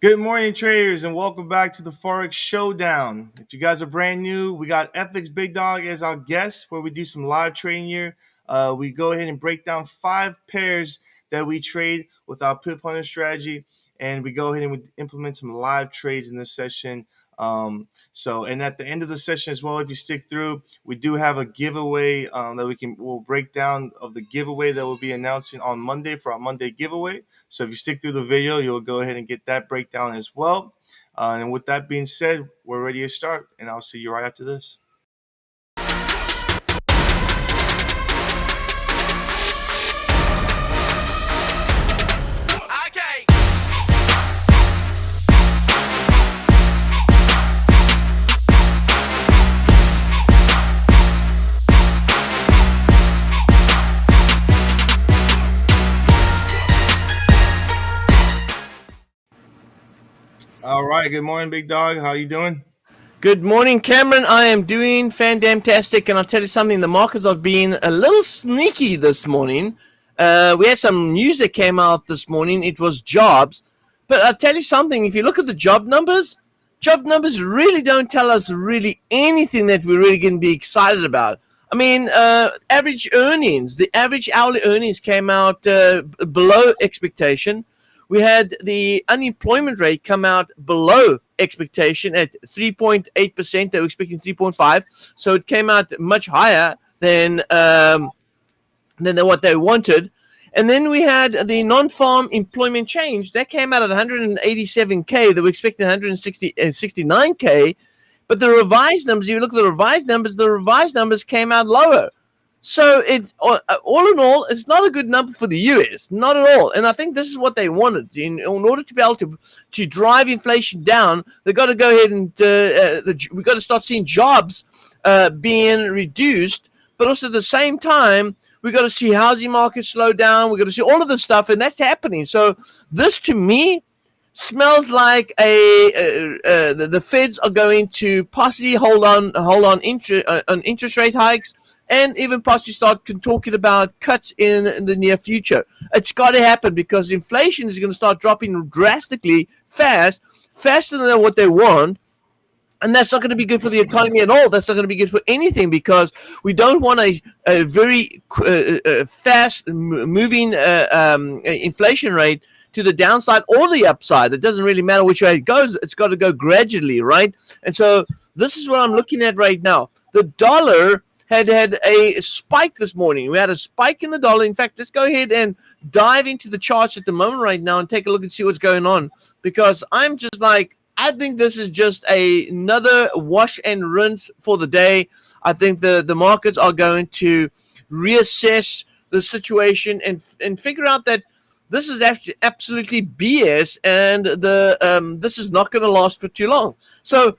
Good morning, traders, and welcome back to the Forex Showdown. If you guys are brand new, we got FxBigDog as our guest, where we do some live trading here. We go ahead and break down 5 pairs that we trade with our Pip Hunter strategy, and we go ahead and we implement some live trades in this session. And at the end of the session as well, if you stick through, we do have a giveaway that we'll break down of the giveaway that we'll be announcing on Monday for our Monday giveaway. So if you stick through the video, you'll go ahead and get that breakdown as well. And with that being said, we're ready to start, and I'll see you right after this. All right. Good morning, Big Dog. How you doing? Good morning, Cameron. I am doing fantastic, and I'll tell you something. The markets have been a little sneaky this morning. We had some news that came out this morning. It was jobs. But I'll tell you something. If you look at the job numbers really don't tell us really anything that we're really going to be excited about. I mean, average earnings, the average hourly earnings came out below expectation. We had the unemployment rate come out below expectation at 3.8%. They were expecting 3.5%. So it came out much higher than what they wanted. And then we had the non-farm employment change. That came out at 187K. They were expecting 169K. But the revised numbers, if you look at the revised numbers came out lower. So it all in all, it's not a good number for the U.S., not at all. And I think this is what they wanted. In order to be able to drive inflation down, they've got to go ahead and we've got to start seeing jobs being reduced. But also at the same time, we've got to see housing markets slow down. We've got to see all of this stuff, and that's happening. So this, to me, smells like the Feds are going to possibly hold on interest rate hikes, and even possibly start talking about cuts in the near future. It's got to happen because inflation is going to start dropping drastically faster than what they want. And that's not going to be good for the economy at all. That's not going to be good for anything because we don't want a very fast moving inflation rate to the downside or the upside. It doesn't really matter which way it goes. It's got to go gradually, right? And so this is what I'm looking at right now. The dollar had a spike this morning. We had a spike in the dollar. In fact, let's go ahead and dive into the charts at the moment right now and take a look and see what's going on, because I'm just like, I think this is just another wash and rinse for the day. I think the markets are going to reassess the situation and figure out that this is actually absolutely BS, and this is not going to last for too long. So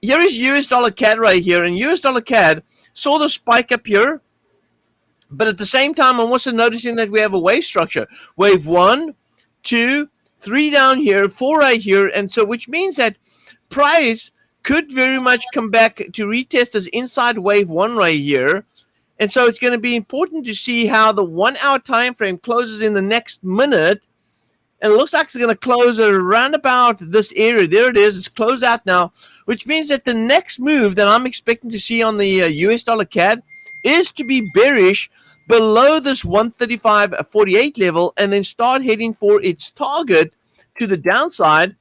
here is US dollar CAD right here, and US dollar CAD saw the spike up here, but at the same time, I'm also noticing that we have a wave structure. Wave 1, 2, 3 down here, 4 right here, and so which means that price could very much come back to retest this inside wave 1 right here. And so it's going to be important to see how the 1 hour time frame closes in the next minute. And it looks like it's going to close around about this area. There it is. It's closed out now, which means that the next move that I'm expecting to see on the US dollar CAD is to be bearish below this 135.48 level and then start heading for its target to the downside.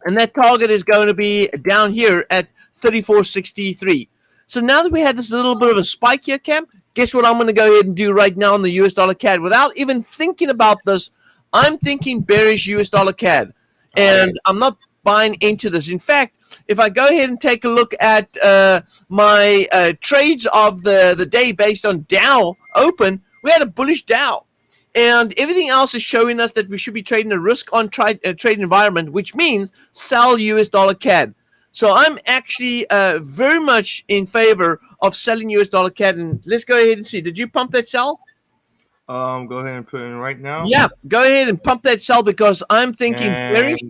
And that target is going to be down here at 34.63. So now that we had this little bit of a spike here, Cam, guess what I'm going to go ahead and do right now on the US dollar CAD? Without even thinking about this, I'm thinking bearish US dollar CAD. And I'm not buying into this. In fact, if I go ahead and take a look at my trades of the day based on Dow open, we had a bullish Dow. And everything else is showing us that we should be trading a risk-on trade environment, which means sell US dollar CAD. So I'm actually very much in favor of selling US dollar CAD. And let's go ahead and see. Did you pump that sell? Go ahead and put it in right now. Yeah, go ahead and pump that sell because I'm thinking bearish.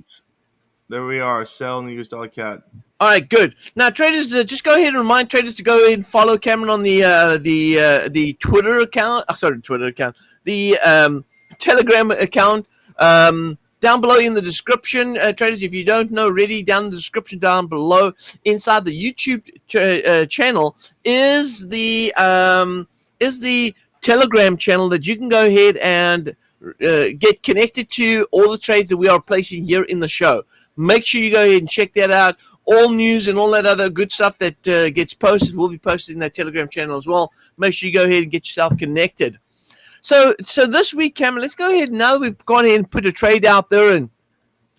There we are, selling the US dollar CAD. All right, good. Now, traders, just go ahead and remind traders to go ahead and follow Cameron on the Twitter account. The Telegram account. Down below in the description, traders, if you don't know already, down in the description down below inside the YouTube channel is the Telegram channel that you can go ahead and get connected to all the trades that we are placing here in the show. Make sure you go ahead and check that out. All news and all that other good stuff that gets posted will be posted in that Telegram channel as well. Make sure you go ahead and get yourself connected. So this week, Cameron, let's go ahead. Now that we've gone ahead and put a trade out there, and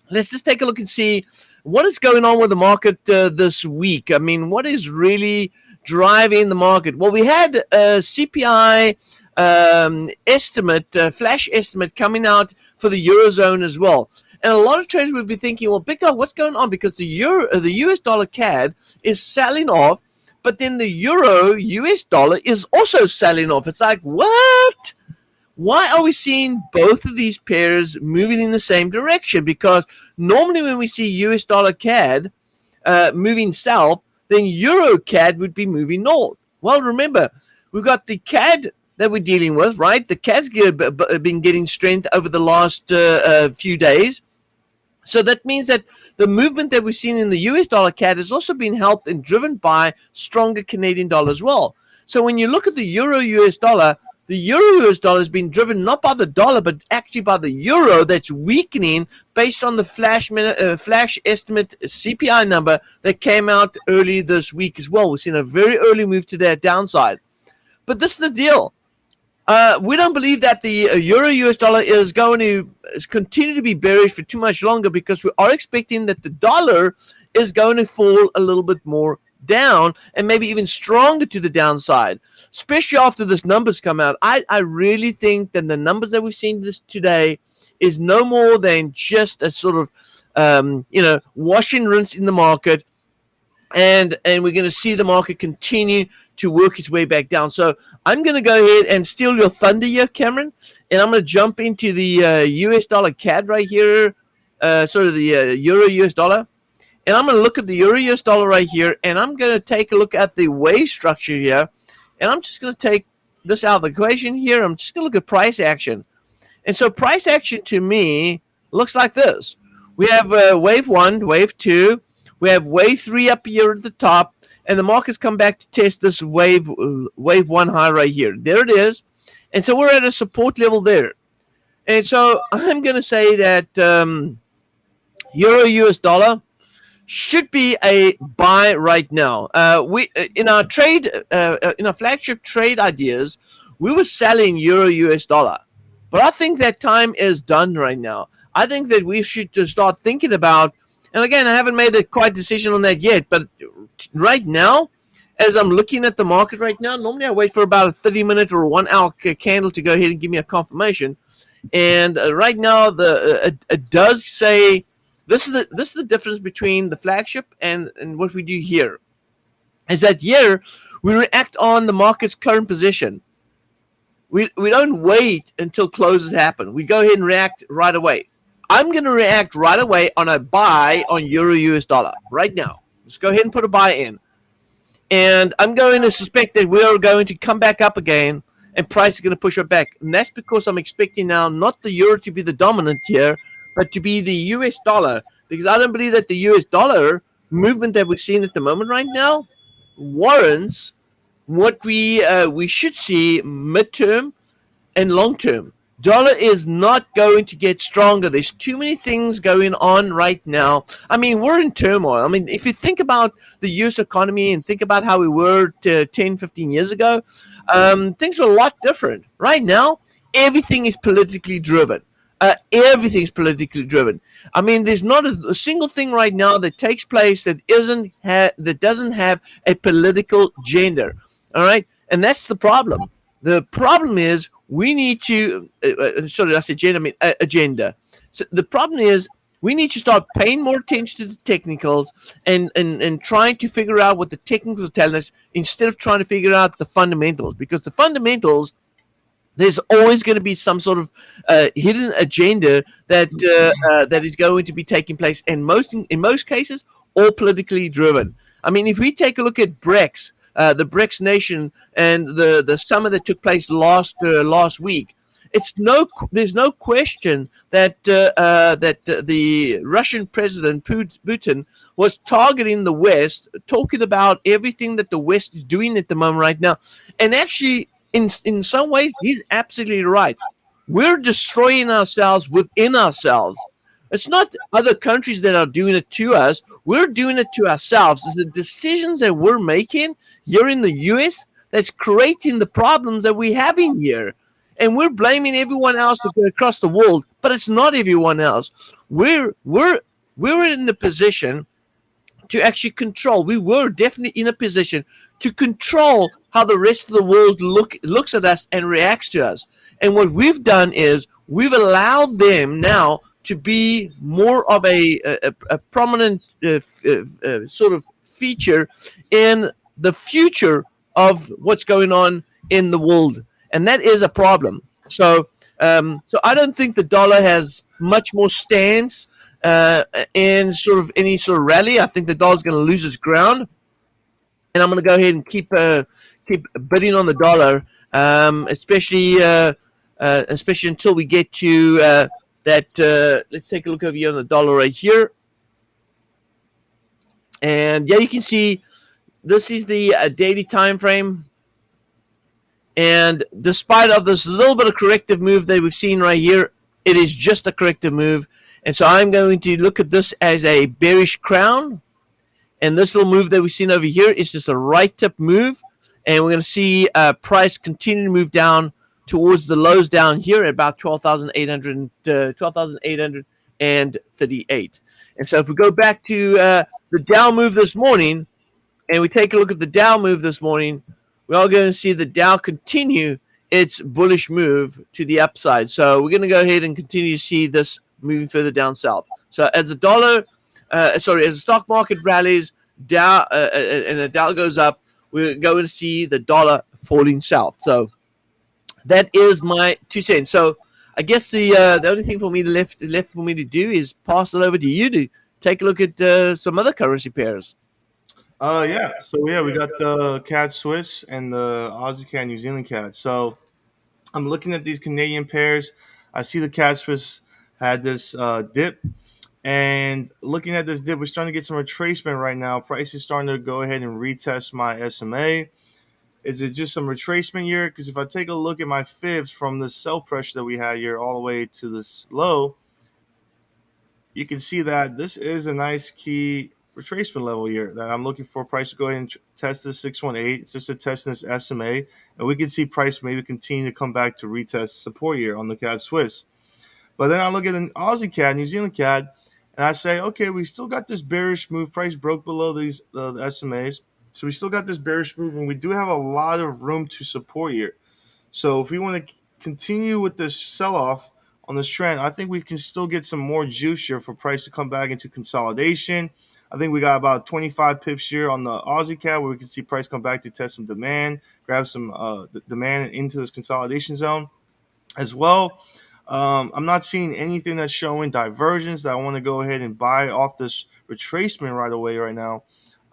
let's just take a look and see what is going on with the market this week. I mean, what is really driving the market? Well, we had a CPI estimate, flash estimate coming out for the Eurozone as well. And a lot of traders would be thinking, well, Big Dog, what's going on? Because the US dollar CAD is selling off, but then the Euro US dollar is also selling off. It's like, what? Why are we seeing both of these pairs moving in the same direction? Because normally when we see US dollar CAD moving south, then Euro CAD would be moving north. Well, remember, we've got the CAD that we're dealing with, right? The CAD's been getting strength over the last few days. So that means that the movement that we've seen in the US dollar CAD has also been helped and driven by stronger Canadian dollar as well. So when you look at the Euro US dollar, the Euro US dollar has been driven not by the dollar, but actually by the Euro that's weakening based on the flash estimate CPI number that came out early this week as well. We've seen a very early move to that downside. But this is the deal. We don't believe that the Euro US dollar is going to continue to be bearish for too much longer, because we are expecting that the dollar is going to fall a little bit more down and maybe even stronger to the downside, especially after this numbers come out. I really think that the numbers that we've seen today is no more than just a sort of wash and rinse in the market, and we're going to see the market continue to work its way back down. So I'm going to go ahead and steal your thunder here, Cameron, and I'm going to jump into the US dollar CAD right here, the Euro US dollar. And I'm going to look at the Euro US dollar right here, and I'm going to take a look at the wave structure here. And I'm just going to take this out of the equation here. I'm just going to look at price action. And so price action to me looks like this. We have wave 1, wave 2. We have wave 3 up here at the top. And the market's come back to test this wave 1 high right here. There it is. And so we're at a support level there. And so I'm going to say that Euro US dollar should be a buy right now. We in our flagship trade ideas, we were selling Euro US dollar, but I think that time is done right now. I think that we should just start thinking about, and again, I haven't made a quite decision on that yet, but right now, as I'm looking at the market right now, normally I wait for about a 30-minute or 1 hour candle to go ahead and give me a confirmation, and right now it does say. This is the difference between the flagship and what we do here. Is that here we react on the market's current position. We don't wait until closes happen. We go ahead and react right away. I'm going to react right away on a buy on Euro US dollar right now. Let's go ahead and put a buy in. And I'm going to suspect that we are going to come back up again, and price is going to push it back. And that's because I'm expecting now not the euro to be the dominant here, but to be the US dollar, because I don't believe that the US dollar movement that we're seeing at the moment right now warrants what we should see midterm and long term. Dollar is not going to get stronger. There's too many things going on right now. I mean, we're in turmoil. I mean, if you think about the US economy and think about how we were 10, 15 years ago, things are a lot different. Right now, everything is politically driven. Everything's politically driven. I mean, there's not a single thing right now that takes place that doesn't have a political gender. All right, and that's the problem. The problem is we need to. Sorry, I said gender. I mean agenda. So the problem is we need to start paying more attention to the technicals and trying to figure out what the technicals are telling us instead of trying to figure out the fundamentals, because the fundamentals, there's always going to be some sort of hidden agenda that is going to be taking place, and in most cases, all politically driven. I mean, if we take a look at the BRICS nation, and the summit that took place last week, There's no question that the Russian President Putin was targeting the West, talking about everything that the West is doing at the moment right now, and actually, in some ways, he's absolutely right. We're destroying ourselves within ourselves. It's not other countries that are doing it to us. We're doing it to ourselves. It's the decisions that we're making here in the US that's creating the problems that we're having here. And we're blaming everyone else across the world, but it's not everyone else. We're in the position to actually control. We were definitely in a position to control how the rest of the world looks at us and reacts to us. And what we've done is we've allowed them now to be more of a prominent sort of feature in the future of what's going on in the world, and that is a problem. So I don't think the dollar has much more stance in sort of any sort of rally. I think the dollar's going to lose its ground, and I'm going to go ahead and keep bidding on the dollar, especially until we get to that. Let's take a look over here on the dollar right here, and yeah, you can see this is the daily time frame. And despite of this little bit of corrective move that we've seen right here, it is just a corrective move. And so I'm going to look at this as a bearish crown. And this little move that we've seen over here is just a right tip move. And we're going to see price continue to move down towards the lows down here at about 12,838. And so if we go back to the Dow move this morning, and we take a look at the Dow move this morning, we're all going to see the Dow continue its bullish move to the upside. So we're going to go ahead and continue to see this moving further down south. So as as the stock market rallies, Dow and the Dow goes up, we're going to see the dollar falling south. So that is my 2 cents. So I guess the only thing for me left for me to do is pass it over to you to take a look at some other currency pairs. Yeah. So yeah, we got the CAD Swiss and the Aussie CAD New Zealand CAD. So I'm looking at these Canadian pairs. I see the CAD Swiss had this dip, and looking at this dip, we're starting to get some retracement right now. Price is starting to go ahead and retest my SMA. Is it just some retracement here? Because if I take a look at my fibs from the sell pressure that we had here all the way to this low, you can see that this is a nice key retracement level here that I'm looking for price to go ahead and test this 618. It's just a test in this SMA, and we can see price maybe continue to come back to retest support here on the CAD Swiss. But then I look at an Aussie CAD, New Zealand CAD, and I say, okay, we still got this bearish move. Price broke below these the SMAs, so we still got this bearish move, and we do have a lot of room to support here. So if we want to continue with this sell-off on this trend, I think we can still get some more juice here for price to come back into consolidation. I think we got about 25 pips here on the Aussie CAD where we can see price come back to test some demand, grab some demand into this consolidation zone as well. I'm not seeing anything that's showing divergence that I want to go ahead and buy off this retracement right away right now.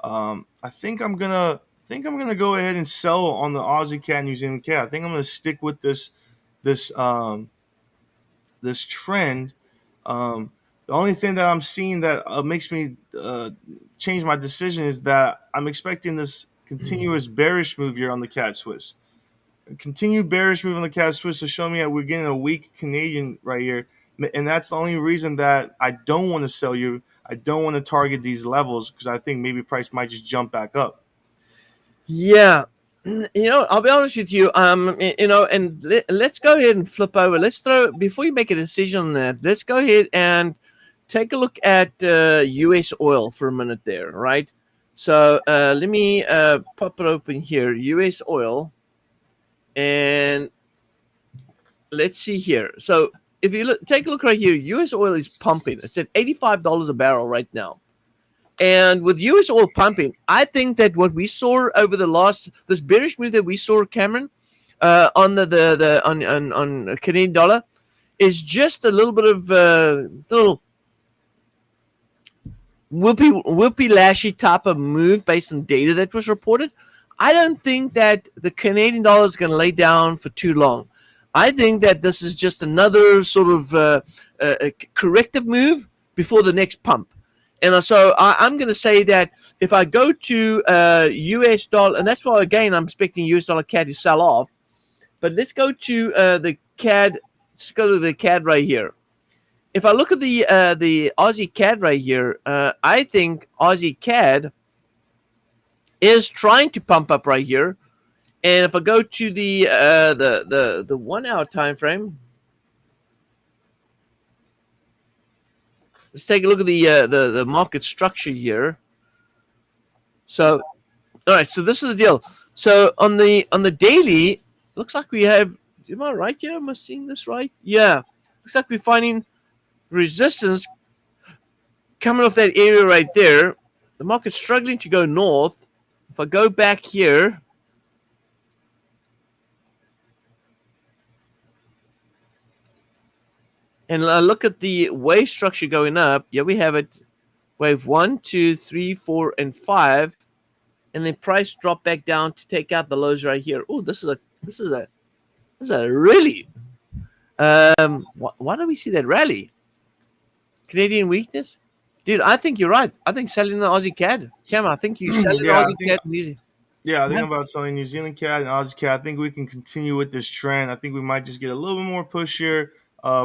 I think I'm gonna go ahead and sell on the Aussie CAD, New Zealand CAD. I think I'm gonna stick with this this trend. The only thing that I'm seeing that makes me change my decision is that I'm expecting this continuous bearish move here on the CAD Swiss. A continued bearish move on the CAD Swiss to show me that we're getting a weak Canadian right here. And that's the only reason that I don't want to sell you. I don't want to target these levels because I think maybe price might just jump back up. Yeah, I'll be honest with you. And let's go ahead and flip over. Let's throw before you make a decision on that. Let's go ahead and take a look at U.S. oil for a minute there, right? So let me pop it open here, U.S. oil, and let's see here. So if you take a look right here, U.S. oil is pumping. It's at $85 a barrel right now. And with U.S. oil pumping, I think that what we saw over this bearish move that we saw, Cameron, on on Canadian dollar, is just a little bit of little whoopee lashy type of move based on data that was reported. I don't think that the Canadian dollar is going to lay down for too long. I think that this is just another sort of a corrective move before the next pump. And so I'm going to say that if I go to US dollar, and that's why, again, I'm expecting US dollar CAD to sell off. But let's go to the CAD. Let's go to the CAD right here. If I look at the Aussie CAD right here, I think Aussie CAD is trying to pump up right here. And if I go to the 1 hour time frame, let's take a look at the market structure here. So, all right, so this is the deal. So on the daily, looks like we have. Am I right here? Am I seeing this right? Yeah, looks like we're finding resistance coming off that area right there. The market's struggling to go north. If I go back here, and look at the wave structure going up. Yeah, we have it. Wave 1, 2, 3, 4, and 5, and then price drop back down to take out the lows right here. Oh, this is a really. Why do we see that rally? Canadian weakness, dude. I think you're right. I think selling the Aussie CAD. Cam, I think you selling the Aussie CAD easy. Yeah, I think I'm about selling New Zealand CAD and Aussie CAD. I think we can continue with this trend. I think we might just get a little bit more push here.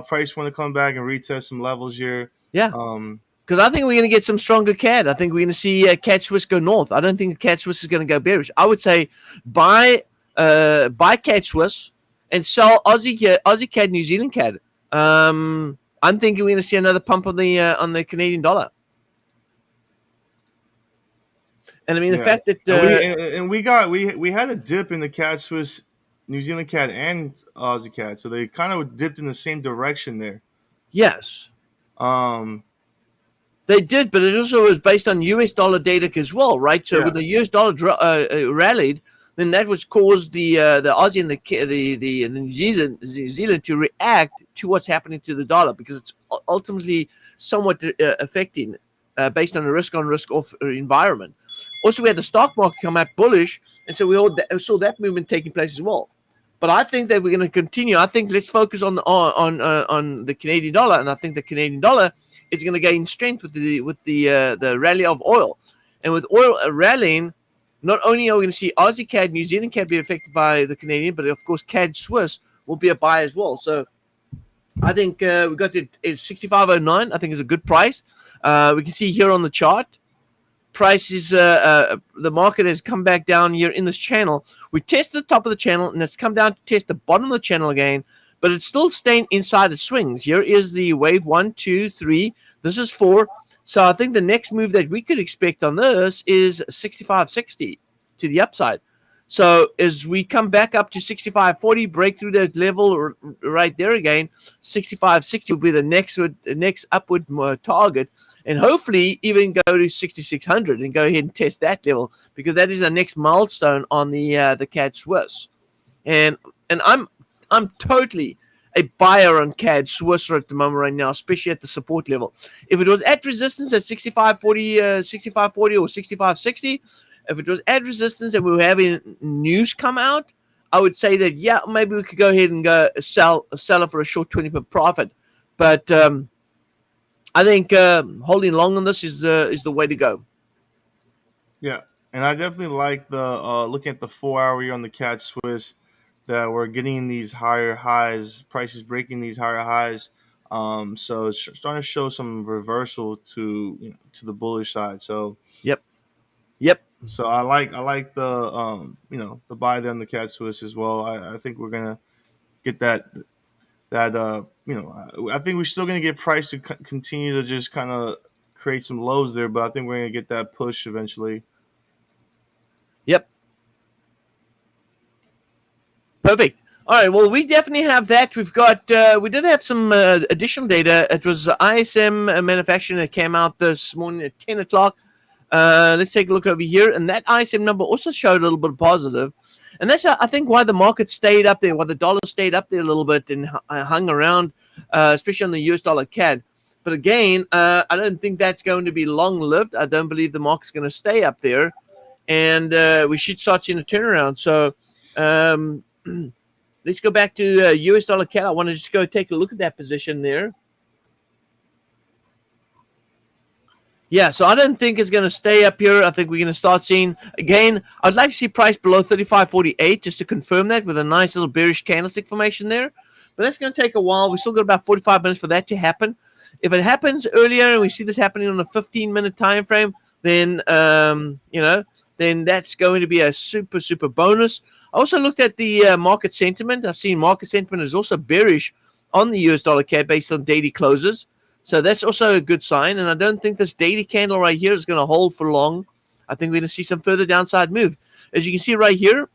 Price want to come back and retest some levels here. Yeah. Because I think we're going to get some stronger CAD. I think we're going to see CAD Swiss go north. I don't think CAD Swiss is going to go bearish. I would say buy CAD Swiss and sell Aussie CAD, New Zealand CAD. I'm thinking we're going to see another pump on the Canadian dollar. And I mean, the fact that we had a dip in the CAD Swiss, New Zealand CAD, and Aussie CAD, so they kind of dipped in the same direction there. Yes, they did, but it also was based on US dollar data as well, right? So when the US dollar rallied, then that was caused the Aussie and the New Zealand to react to what's happening to the dollar, because it's ultimately somewhat affecting based on a risk on risk off environment. Also, we had the stock market come out bullish, and so we all saw that movement taking place as well. But I think that we're going to continue. I think let's focus on the Canadian dollar, and I think the Canadian dollar is going to gain strength with the rally of oil, and with oil rallying, not only are we going to see Aussie CAD, New Zealand CAD be affected by the Canadian, but of course CAD Swiss will be a buy as well. So I think we got it at 65.09. I think is a good price. We can see here on the chart. Price is the market has come back down here in this channel. We tested the top of the channel, and it's come down to test the bottom of the channel again, but it's still staying inside the swings. Here is the wave 1, 2, 3. This is 4. So I think the next move that we could expect on this is 65.60 to the upside. So as we come back up to 65.40, break through that level right there again, 65.60 will be the next upward target. And hopefully even go to 6,600 and go ahead and test that level, because that is our next milestone on the CAD Swiss. And I'm totally a buyer on CAD Swiss at the moment right now, especially at the support level. If it was at resistance at 65.40 or 65.60, if it was at resistance and we were having news come out, I would say that, yeah, maybe we could go ahead and go sell it for a short 20% profit. But I think holding long on this is the way to go. Yeah, and I definitely like the looking at the 4 hour here on the CAD Swiss, that we're getting these higher highs, prices breaking these higher highs. So it's starting to show some reversal to the bullish side. So Yep. So I like the the buy there on the CAD Swiss as well. I think we're gonna get that I think we're still gonna get price to continue to just kind of create some lows there, but I think we're gonna get that push eventually. Yep. Perfect. All right. Well, we definitely have that. We've got. We did have some additional data. It was ISM manufacturing that came out this morning at 10 o'clock. Let's take a look over here, and that ISM number also showed a little bit positive, and that's I think why the market stayed up there, why the dollar stayed up there a little bit and hung around, especially on the US dollar CAD. But again, I don't think that's going to be long lived. I don't believe the market's going to stay up there, and we should start seeing a turnaround. So let's let's go back to US dollar CAD. I want to just go take a look at that position there. Yeah, so I don't think it's going to stay up here. I think we're going to start seeing, again, I'd like to see price below 35.48 just to confirm that with a nice little bearish candlestick formation there. But that's going to take a while. We still got about 45 minutes for that to happen. If it happens earlier and we see this happening on a 15-minute time frame, then, then that's going to be a super, super bonus. I also looked at the market sentiment. I've seen market sentiment is also bearish on the US dollar CAD based on daily closes. So that's also a good sign, and I don't think this daily candle right here is going to hold for long. I think we're going to see some further downside move. As you can see right here,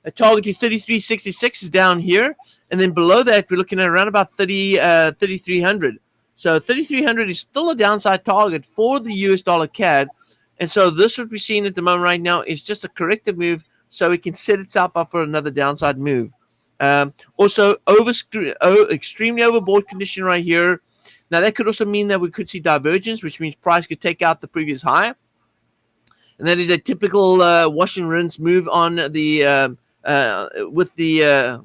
a target to 33.66 is down here, and then below that, we're looking at around about 3,300. So 3,300 is still a downside target for the US dollar CAD, and so this what we're seeing at the moment right now is just a corrective move, so it can set itself up for another downside move. Also, extremely overbought condition right here. Now, that could also mean that we could see divergence, which means price could take out the previous high. And that is a typical wash and rinse move on the with the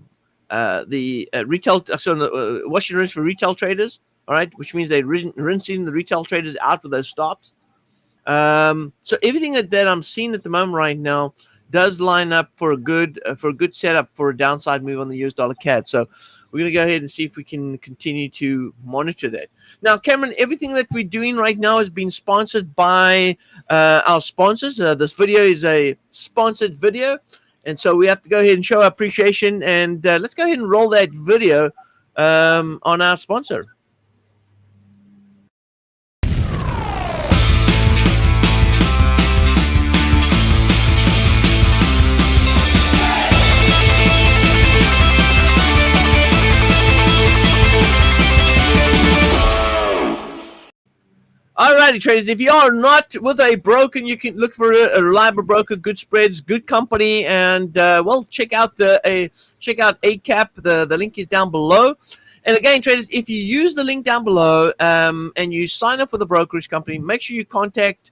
retail. So wash and rinse for retail traders. All right, which means they're rinsing the retail traders out with those stops. So everything that I'm seeing at the moment right now does line up for a good setup for a downside move on the US dollar CAD. So we're going to go ahead and see if we can continue to monitor that. Now, Cameron, everything that we're doing right now has been sponsored by our sponsors. This video is a sponsored video, and so we have to go ahead and show our appreciation. And let's go ahead and roll that video on our sponsor. Alrighty, traders. If you are not with a broker, you can look for a reliable broker, good spreads, good company, and check out ACAP. The link is down below. And again, traders, if you use the link down below and you sign up with a brokerage company, make sure you contact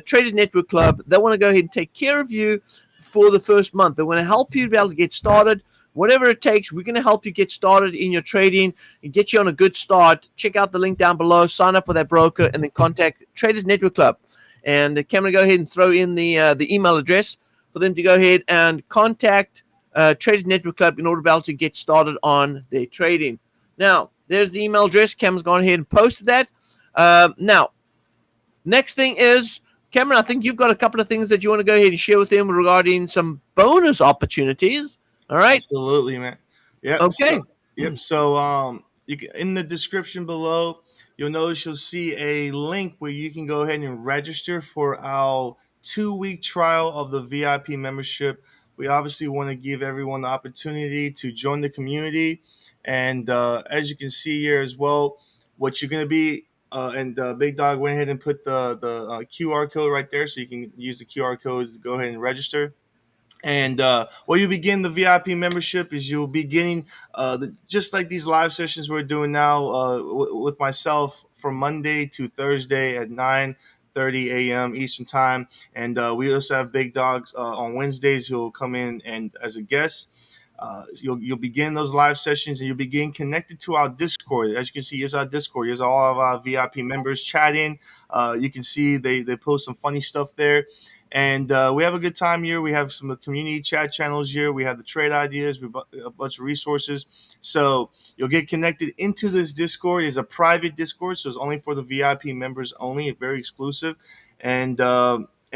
Traders Network Club. They want to go ahead and take care of you for the first month. They want to help you to be able to get started. Whatever it takes, we're going to help you get started in your trading and get you on a good start. Check out the link down below, sign up with that broker, and then contact Traders Network Club. And Cameron, go ahead and throw in the email address for them to go ahead and contact Traders Network Club in order to be able to get started on their trading. Now, there's the email address. Cameron's gone ahead and posted that. Now, next thing is, Cameron, I think you've got a couple of things that you want to go ahead and share with them regarding some bonus opportunities. All right. Absolutely, man. Yeah. Okay. So you can, in the description below, you'll notice you'll see a link where you can go ahead and register for our 2-week trial of the VIP membership. We obviously want to give everyone the opportunity to join the community, and as you can see here as well, what you're going to be. And Big Dog went ahead and put the QR code right there, so you can use the QR code to go ahead and register. And what you begin the VIP membership is you'll be getting just like these live sessions we're doing now with myself from Monday to Thursday at 9:30 a.m. Eastern time. And we also have Big Dogs on Wednesdays who will come in and as a guest. You'll begin those live sessions and you'll begin connected to our Discord. As you can see, here's our Discord. Here's all of our VIP members chatting. You can see they post some funny stuff there. And we have a good time here. We have some community chat channels here. We have the trade ideas. We have a bunch of resources. So you'll get connected into this Discord. It's a private Discord, so it's only for the VIP members only. It's very exclusive. And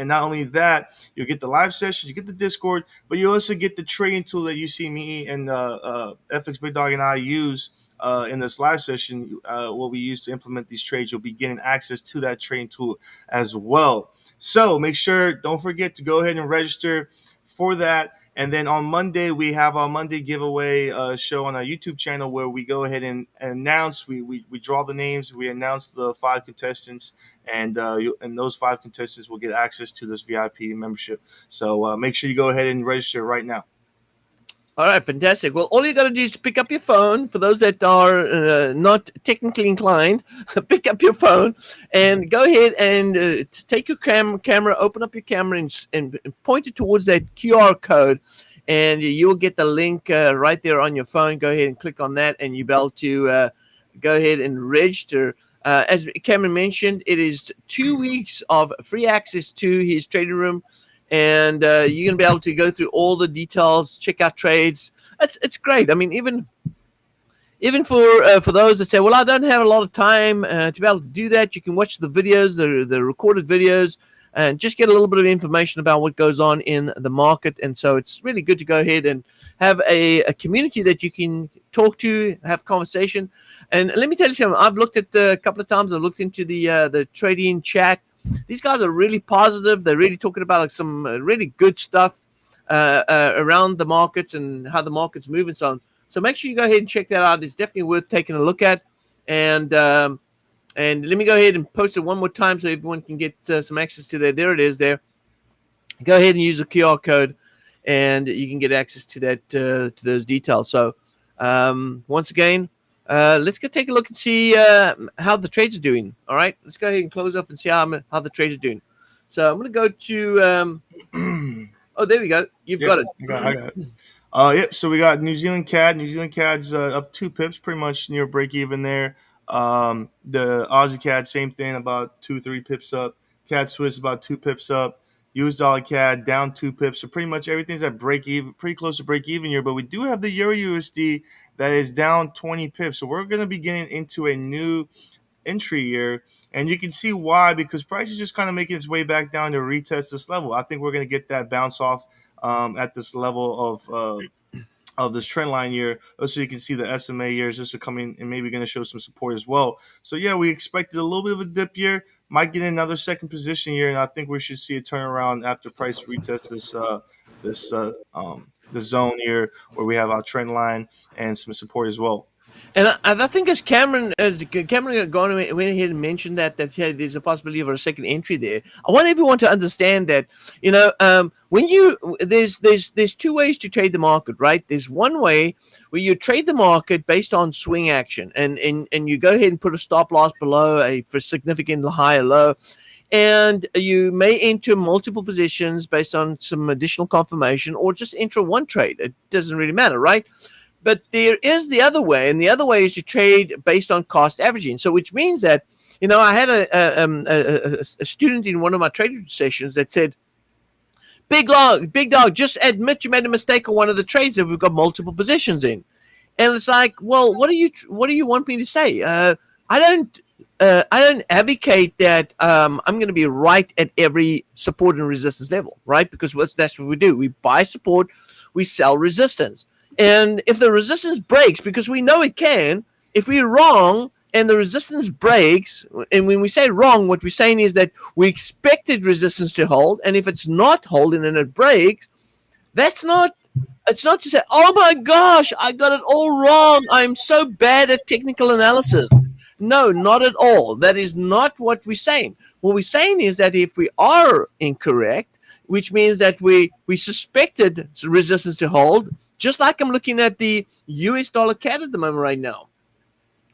not only that, you'll get the live sessions, you get the Discord, but you also get the trading tool that you see me and FxBigDog and I use in this live session. What we use to implement these trades, you'll be getting access to that trading tool as well. So make sure, don't forget to go ahead and register for that. And then on Monday, we have our Monday giveaway show on our YouTube channel where we go ahead and announce, we draw the names, we announce the 5 contestants, and those 5 contestants will get access to this VIP membership. So make sure you go ahead and register right now. All right, fantastic. Well, all you got to do is pick up your phone. For those that are not technically inclined, pick up your phone and go ahead and take your camera, open up your camera and point it towards that QR code. and you will get the link right there on your phone. Go ahead and click on that, and you'll be able to go ahead and register. As Cameron mentioned, it is 2 weeks of free access to his trading room, and you're going to be able to go through all the details, check out trades. It's great. I mean, even for those that say, well, I don't have a lot of time to be able to do that, you can watch the videos, the recorded videos, and just get a little bit of information about what goes on in the market. And so it's really good to go ahead and have a community that you can talk to, have conversation. And let me tell you something. I've looked at a couple of times. I've looked into the trading chat. These guys are really positive. They're really talking about like some really good stuff around the markets and how the markets move and so on. So make sure you go ahead and check that out. It's definitely worth taking a look at. And let me go ahead and post it one more time so everyone can get some access to that. There it is there. Go ahead and use the QR code, and you can get access to that to those details. So once again, let's go take a look and see how the trades are doing. All right, let's go ahead and close up and see how the trades are doing. So I'm going to go to oh, there we go. You've got it. I got it. Yep. So we got New Zealand CAD. New Zealand CAD's up 2 pips, pretty much near break even there. The Aussie CAD, same thing, about 2-3 pips up. CAD Swiss about 2 pips up. US dollar CAD down 2 pips. So pretty much everything's at break even, pretty close to break even here. But we do have the Euro USD that is down 20 pips. So we're going to be getting into a new entry year, and you can see why, because price is just kind of making its way back down to retest this level. I think we're going to get that bounce off at this level of this trend line here. So you can see the SMA here is just coming and maybe going to show some support as well. So yeah, we expected a little bit of a dip here, might get another second position here, and I think we should see a turnaround after price retests this zone here where we have our trend line and some support as well. And I think as Cameron went ahead and mentioned that yeah, there's a possibility of a second entry there. I want everyone to understand that when there's 2 ways to trade the market, right? There's one way where you trade the market based on swing action, and you go ahead and put a stop loss below for significant higher low, and you may enter multiple positions based on some additional confirmation, or just enter one trade. It doesn't really matter, right? But there is the other way, and the other way is to trade based on cost averaging. So, which means that, I had a student in one of my trading sessions that said, Big dog, just admit you made a mistake on one of the trades that we've got multiple positions in. And it's like, well, what do you want me to say? I don't advocate that I'm going to be right at every support and resistance level, right? Because that's what we do. We buy support, we sell resistance. And if the resistance breaks, because we know it can, if we're wrong and the resistance breaks, and when we say wrong, what we're saying is that we expected resistance to hold, and if it's not holding and it breaks, it's not to say, oh my gosh, I got it all wrong. I'm so bad at technical analysis. No, not at all. That is not what we're saying. What we're saying is that if we are incorrect, which means that we suspected resistance to hold, just like I'm looking at the US dollar CAD at the moment right now.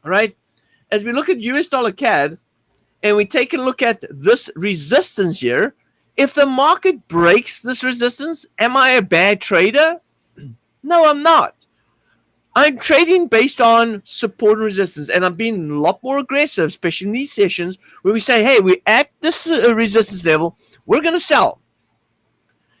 All right? As we look at US dollar CAD and we take a look at this resistance here, if the market breaks this resistance, am I a bad trader? No, I'm not. I'm trading based on support and resistance, and I'm being a lot more aggressive, especially in these sessions where we say, hey, we're at this resistance level, we're going to sell.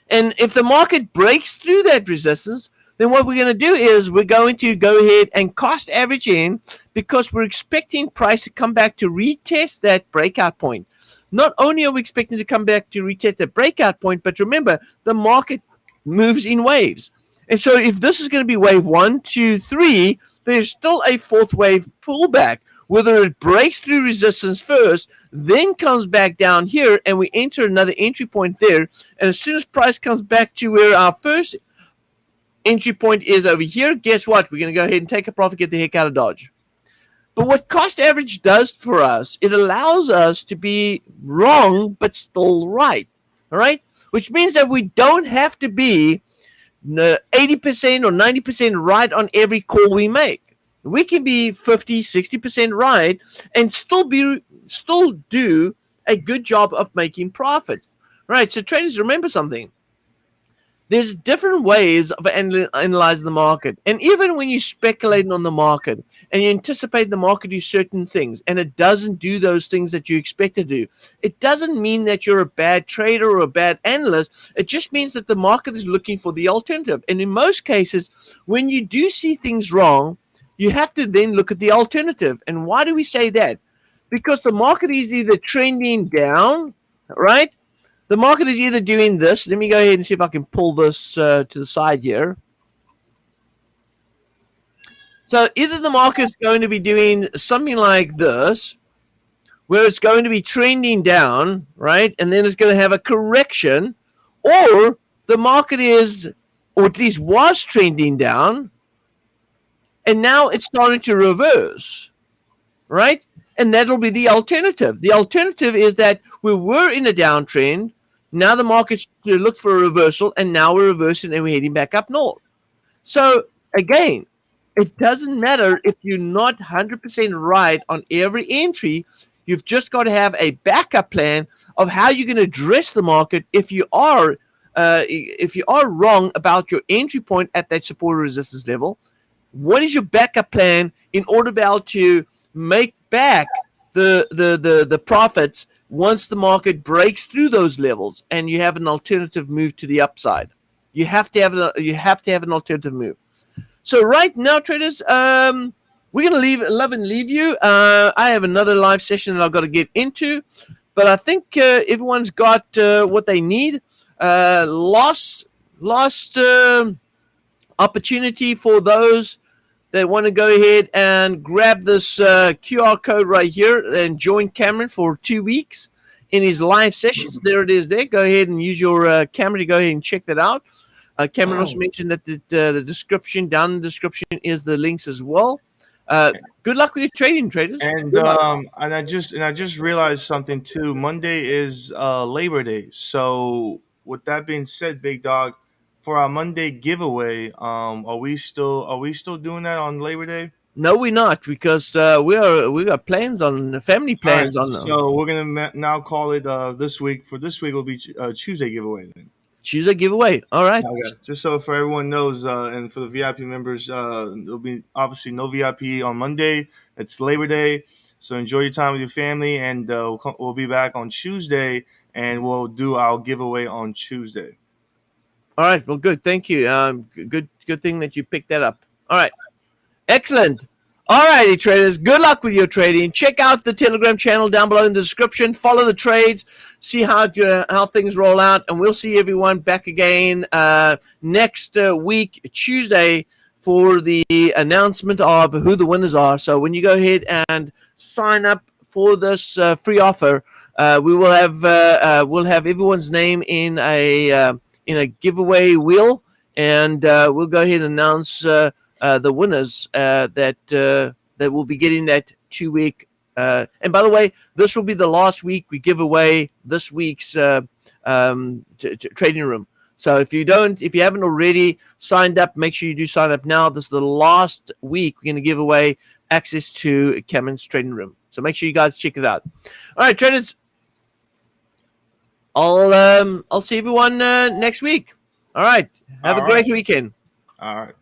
And if the market breaks through that resistance, then what we're going to do is we're going to go ahead and cost average in, because we're expecting price to come back to retest that breakout point. Not only are we expecting to come back to retest that breakout point, but remember, the market moves in waves. And so if this is going to be wave 1, 2, 3, there's still a 4th wave pullback. Whether it breaks through resistance first, then comes back down here, and we enter another entry point there. And as soon as price comes back to where our first entry point is over here, guess what? We're going to go ahead and take a profit, get the heck out of Dodge. But what cost average does for us, it allows us to be wrong but still right. All right? Which means that we don't have to be 80% or 90% right on every call we make. We can be 50, 60% right and still do a good job of making profits. All right? So traders, remember something. There's different ways of analyzing the market. And even when you're speculating on the market and you anticipate the market do certain things and it doesn't do those things that you expect to do, it doesn't mean that you're a bad trader or a bad analyst. It just means that the market is looking for the alternative. And in most cases, when you do see things wrong, you have to then look at the alternative. And why do we say that? Because the market is either trending down, right? The market is either doing this. Let me go ahead and see if I can pull this to the side here. So either the market is going to be doing something like this, where it's going to be trending down, right? And then it's going to have a correction, or the market is, or at least was trending down, and now it's starting to reverse, right? And that'll be the alternative. The alternative is that we were in a downtrend. Now the market's looked for a reversal, and now we're reversing and we're heading back up north. So again, it doesn't matter if you're not 100% right on every entry. You've just got to have a backup plan of how you're going to address the market if you are wrong about your entry point at that support or resistance level. What is your backup plan in order to be able to make back the profits once the market breaks through those levels and you have an alternative move to the upside? You have to have an alternative move. So right now, traders, we're gonna love and leave you. I have another live session that I've got to get into, but I think everyone's got what they need. Lost opportunity for those that want to go ahead and grab this QR code right here and join Cameron for 2 weeks in his live sessions. There it is there. Go ahead and use your camera to go ahead and check that out. Cameron also mentioned that the description, down in the description, is the links as well. Good luck with your trading, traders. And I just realized something too. Monday is Labor Day. So with that being said, Big Dog, for our Monday giveaway, are we still doing that on Labor Day? No, we're not, because we got plans on family All right, plans on so we're gonna now call it this week. For this week, will be Tuesday giveaway then. Tuesday giveaway. All right. Okay. Just so for everyone knows, and for the VIP members, there'll be obviously no VIP on Monday. It's Labor Day, so enjoy your time with your family, and we'll be back on Tuesday, and we'll do our giveaway on Tuesday. All right. Well, good. Thank you. Good thing that you picked that up. All right. Excellent. All righty, traders. Good luck with your trading. Check out the Telegram channel down below in the description. Follow the trades. See how things roll out. And we'll see everyone back again next week, Tuesday, for the announcement of who the winners are. So when you go ahead and sign up for this free offer, we will have we'll have everyone's name in a giveaway wheel, and we'll go ahead and announce the winners that will be getting that 2 week. And by the way, this will be the last week we give away this week's trading room. So if you haven't already signed up, make sure you do sign up now. This is the last week we're going to give away access to Cameron's trading room. So make sure you guys check it out. All right, traders. I'll see everyone next week. All right. Have a great weekend. All right.